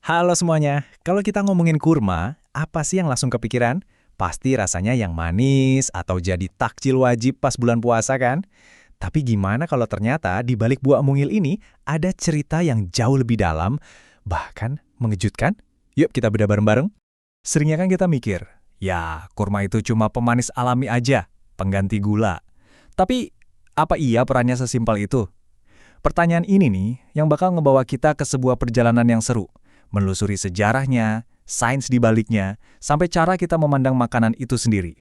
Halo semuanya, kalau kita ngomongin kurma, apa sih yang langsung kepikiran? Pasti rasanya yang manis atau jadi takjil wajib pas bulan puasa kan? Tapi gimana kalau ternyata di balik buah mungil ini ada cerita yang jauh lebih dalam, bahkan mengejutkan? Yuk kita bedah bareng-bareng. Seringnya kan kita mikir, ya kurma itu cuma pemanis alami aja, pengganti gula. Tapi apa iya perannya sesimpel itu? Pertanyaan ini nih yang bakal ngebawa kita ke sebuah perjalanan yang seru. Menelusuri sejarahnya, sains di baliknya, sampai cara kita memandang makanan itu sendiri.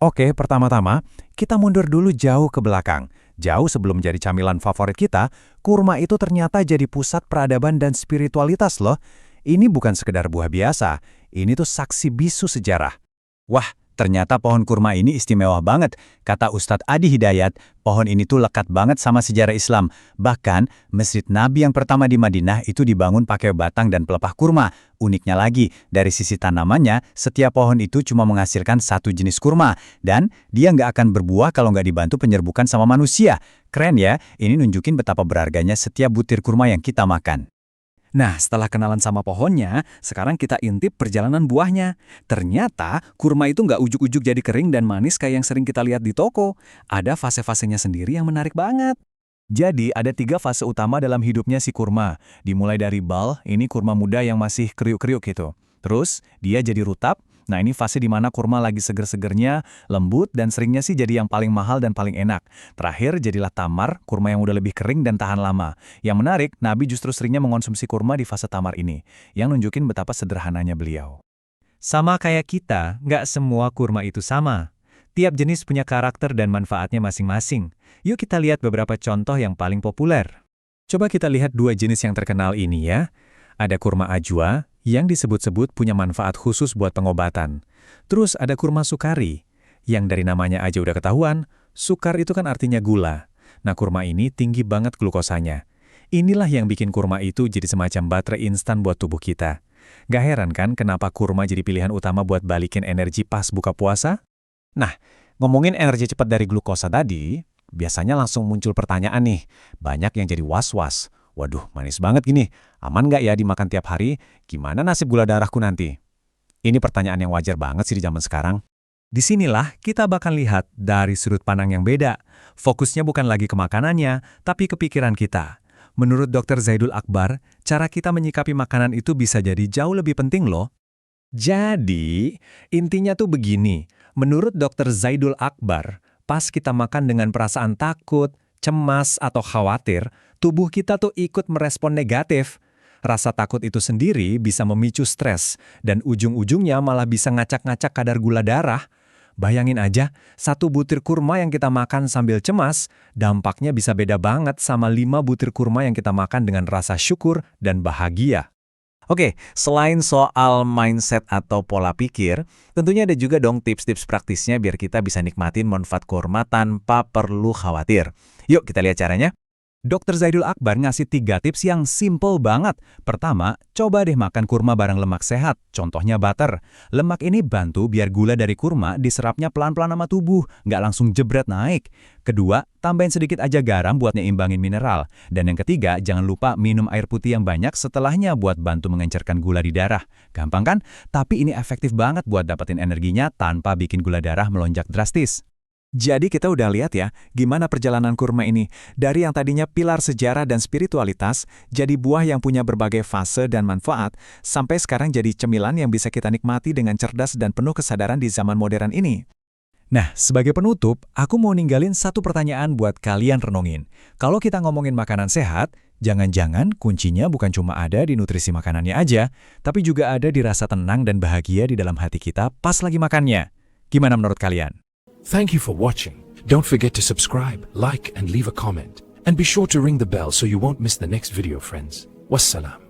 Oke, pertama-tama, kita mundur dulu jauh ke belakang. Jauh sebelum jadi camilan favorit kita, kurma itu ternyata jadi pusat peradaban dan spiritualitas loh. Ini bukan sekedar buah biasa, ini tuh saksi bisu sejarah. Wah, ternyata pohon kurma ini istimewa banget. Kata Ustadz Adi Hidayat, pohon ini tuh lekat banget sama sejarah Islam. Bahkan, Masjid Nabi yang pertama di Madinah itu dibangun pakai batang dan pelepah kurma. Uniknya lagi, dari sisi tanamannya, setiap pohon itu cuma menghasilkan satu jenis kurma. Dan dia nggak akan berbuah kalau nggak dibantu penyerbukan sama manusia. Keren ya, ini nunjukin betapa berharganya setiap butir kurma yang kita makan. Nah, setelah kenalan sama pohonnya, sekarang kita intip perjalanan buahnya. Ternyata, kurma itu nggak ujuk-ujuk jadi kering dan manis kayak yang sering kita lihat di toko. Ada fase-fasenya sendiri yang menarik banget. Jadi, ada 3 fase utama dalam hidupnya si kurma. Dimulai dari bal, ini kurma muda yang masih kriuk-kriuk gitu. Terus, dia jadi rutab. Nah, ini fase di mana kurma lagi seger-segernya, lembut, dan seringnya sih jadi yang paling mahal dan paling enak. Terakhir, jadilah tamar, kurma yang udah lebih kering dan tahan lama. Yang menarik, Nabi justru seringnya mengonsumsi kurma di fase tamar ini, yang nunjukin betapa sederhananya beliau. Sama kayak kita, nggak semua kurma itu sama. Tiap jenis punya karakter dan manfaatnya masing-masing. Yuk kita lihat beberapa contoh yang paling populer. Coba kita lihat 2 jenis yang terkenal ini ya. Ada kurma ajwa, yang disebut-sebut punya manfaat khusus buat pengobatan. Terus ada kurma sukari, yang dari namanya aja udah ketahuan, sukar itu kan artinya gula. Nah, kurma ini tinggi banget glukosanya. Inilah yang bikin kurma itu jadi semacam baterai instan buat tubuh kita. Gak heran kan kenapa kurma jadi pilihan utama buat balikin energi pas buka puasa? Nah, ngomongin energi cepat dari glukosa tadi, biasanya langsung muncul pertanyaan nih. Banyak yang jadi was-was. Waduh, manis banget gini. Aman nggak ya dimakan tiap hari? Gimana nasib gula darahku nanti? Ini pertanyaan yang wajar banget sih di zaman sekarang. Disinilah kita bakal lihat dari sudut pandang yang beda. Fokusnya bukan lagi ke makanannya, tapi ke pikiran kita. Menurut Dr. Zaidul Akbar, cara kita menyikapi makanan itu bisa jadi jauh lebih penting loh. Jadi, intinya tuh begini. Menurut Dr. Zaidul Akbar, pas kita makan dengan perasaan takut, cemas, atau khawatir, tubuh kita tuh ikut merespon negatif. Rasa takut itu sendiri bisa memicu stres, dan ujung-ujungnya malah bisa ngacak-ngacak kadar gula darah. Bayangin aja, 1 butir kurma yang kita makan sambil cemas, dampaknya bisa beda banget sama 5 butir kurma yang kita makan dengan rasa syukur dan bahagia. Oke, selain soal mindset atau pola pikir, tentunya ada juga dong tips-tips praktisnya biar kita bisa nikmatin manfaat kurma tanpa perlu khawatir. Yuk kita lihat caranya. Dr. Zaidul Akbar ngasih 3 tips yang simple banget. Pertama, coba deh makan kurma bareng lemak sehat, contohnya butter. Lemak ini bantu biar gula dari kurma diserapnya pelan-pelan sama tubuh, nggak langsung jebret naik. Kedua, tambahin sedikit aja garam buat nyeimbangin mineral. Dan yang ketiga, jangan lupa minum air putih yang banyak setelahnya buat bantu mengencerkan gula di darah. Gampang kan? Tapi ini efektif banget buat dapetin energinya tanpa bikin gula darah melonjak drastis. Jadi kita udah lihat ya, gimana perjalanan kurma ini. Dari yang tadinya pilar sejarah dan spiritualitas, jadi buah yang punya berbagai fase dan manfaat, sampai sekarang jadi cemilan yang bisa kita nikmati dengan cerdas dan penuh kesadaran di zaman modern ini. Nah, sebagai penutup, aku mau ninggalin satu pertanyaan buat kalian renungin. Kalau kita ngomongin makanan sehat, jangan-jangan kuncinya bukan cuma ada di nutrisi makanannya aja, tapi juga ada di rasa tenang dan bahagia di dalam hati kita pas lagi makannya. Gimana menurut kalian? Thank you for watching. Don't forget to subscribe, like, and leave a comment. And be sure to ring the bell so you won't miss the next video, friends. Wassalam.